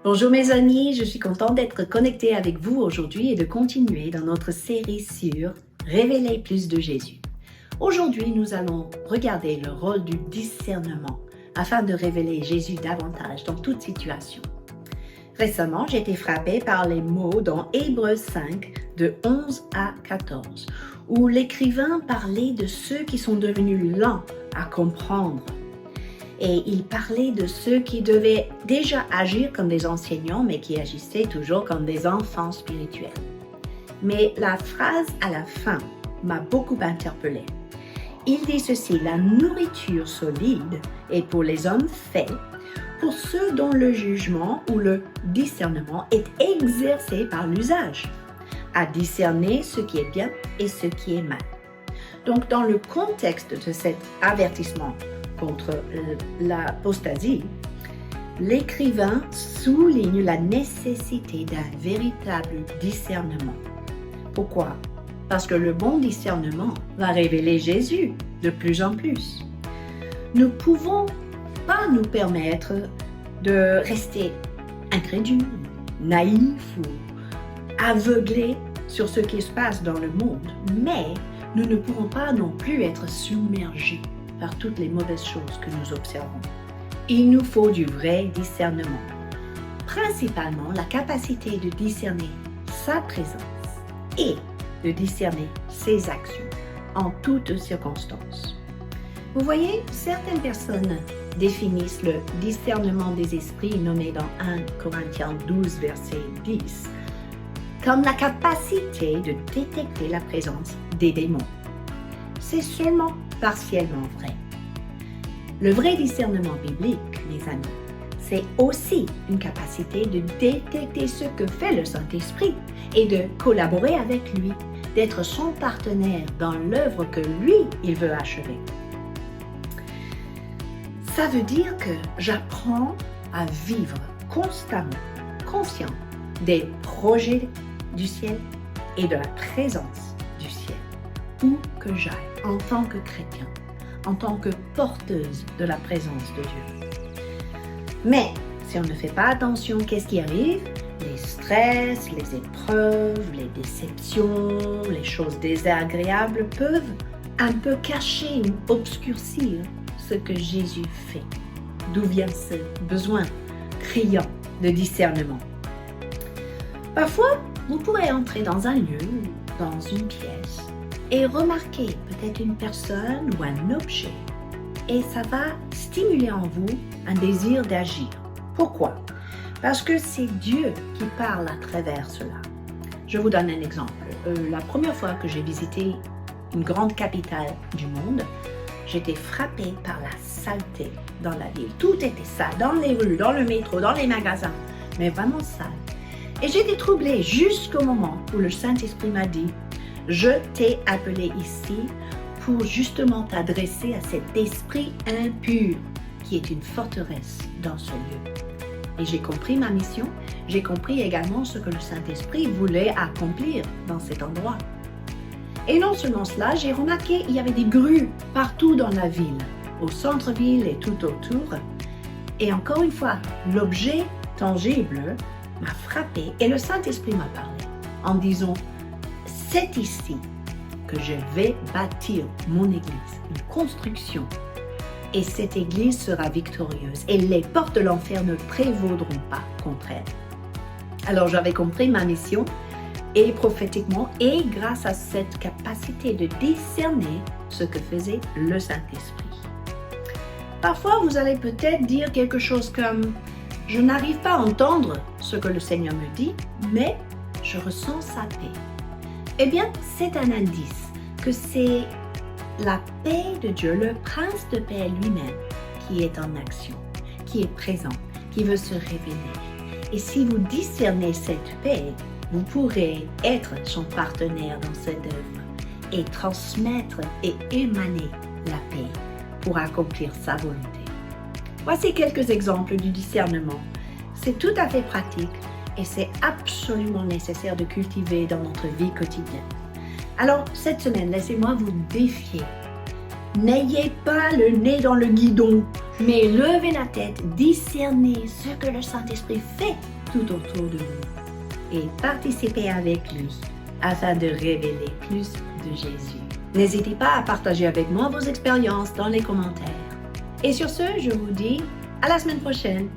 Bonjour mes amis, je suis contente d'être connectée avec vous aujourd'hui et de continuer dans notre série sur Révéler plus de Jésus. Aujourd'hui, nous allons regarder le rôle du discernement afin de révéler Jésus davantage dans toute situation. Récemment, j'ai été frappée par les mots dans Hébreux 5 de 11 à 14 où l'écrivain parlait de ceux qui sont devenus lents à comprendre. Et il parlait de ceux qui devaient déjà agir comme des enseignants, mais qui agissaient toujours comme des enfants spirituels. Mais la phrase à la fin m'a beaucoup interpellée. Il dit ceci: la nourriture solide est pour les hommes faits, pour ceux dont le jugement ou le discernement est exercé par l'usage, à discerner ce qui est bien et ce qui est mal. Donc, dans le contexte de cet avertissement contre l'apostasie, l'écrivain souligne la nécessité d'un véritable discernement. Pourquoi? Parce que le bon discernement va révéler Jésus de plus en plus. Nous ne pouvons pas nous permettre de rester incrédules, naïfs ou aveuglés sur ce qui se passe dans le monde, mais nous ne pourrons pas non plus être submergés par toutes les mauvaises choses que nous observons. Il nous faut du vrai discernement, principalement la capacité de discerner sa présence et de discerner ses actions en toutes circonstances. Vous voyez, certaines personnes définissent le discernement des esprits nommé dans 1 Corinthiens 12, verset 10, comme la capacité de détecter la présence des démons. C'est seulement partiellement vrai. Le vrai discernement biblique, mes amis, c'est aussi une capacité de détecter ce que fait le Saint-Esprit et de collaborer avec lui, d'être son partenaire dans l'œuvre que lui, il veut achever. Ça veut dire que j'apprends à vivre constamment, conscient des projets du ciel et de la présence du ciel, où que j'aille en tant que chrétien, en tant que porteuse de la présence de Dieu. Mais si on ne fait pas attention, qu'est-ce qui arrive? Les stress, les épreuves, les déceptions, les choses désagréables peuvent un peu cacher ou obscurcir ce que Jésus fait. D'où vient ce besoin criant de discernement? Parfois, vous pourrez entrer dans un lieu, dans une pièce, et remarquer peut-être une personne ou un objet, et ça va stimuler en vous un désir d'agir. Pourquoi? Parce que c'est Dieu qui parle à travers cela. Je vous donne un exemple. La première fois que j'ai visité une grande capitale du monde, j'étais frappée par la saleté dans la ville. Tout était sale, dans les rues, dans le métro, dans les magasins, mais vraiment sale. Et j'étais troublée jusqu'au moment où le Saint-Esprit m'a dit: je t'ai appelé ici pour justement t'adresser à cet esprit impur qui est une forteresse dans ce lieu. Et j'ai compris ma mission, j'ai compris également ce que le Saint-Esprit voulait accomplir dans cet endroit. Et non seulement cela, j'ai remarqué qu'il y avait des grues partout dans la ville, au centre-ville et tout autour. Et encore une fois, l'objet tangible m'a frappé et le Saint-Esprit m'a parlé en disant: c'est ici que je vais bâtir mon église, une construction. Et cette église sera victorieuse et les portes de l'enfer ne prévaudront pas contre elle. Alors j'avais compris ma mission et prophétiquement et grâce à cette capacité de discerner ce que faisait le Saint-Esprit. Parfois vous allez peut-être dire quelque chose comme: je n'arrive pas à entendre ce que le Seigneur me dit, mais je ressens sa paix. Eh bien, c'est un indice que c'est la paix de Dieu, le prince de paix lui-même, qui est en action, qui est présent, qui veut se révéler. Et si vous discernez cette paix, vous pourrez être son partenaire dans cette œuvre et transmettre et émaner la paix pour accomplir sa volonté. Voici quelques exemples du discernement. C'est tout à fait pratique et c'est absolument nécessaire de cultiver dans notre vie quotidienne. Alors, cette semaine, laissez-moi vous défier N'ayez pas le nez dans le guidon, mais levez la tête, discernez ce que le Saint-Esprit fait tout autour de vous et participez avec lui afin de révéler plus de Jésus. N'hésitez pas à partager avec moi vos expériences dans les commentaires. Et sur ce, je vous dis à la semaine prochaine.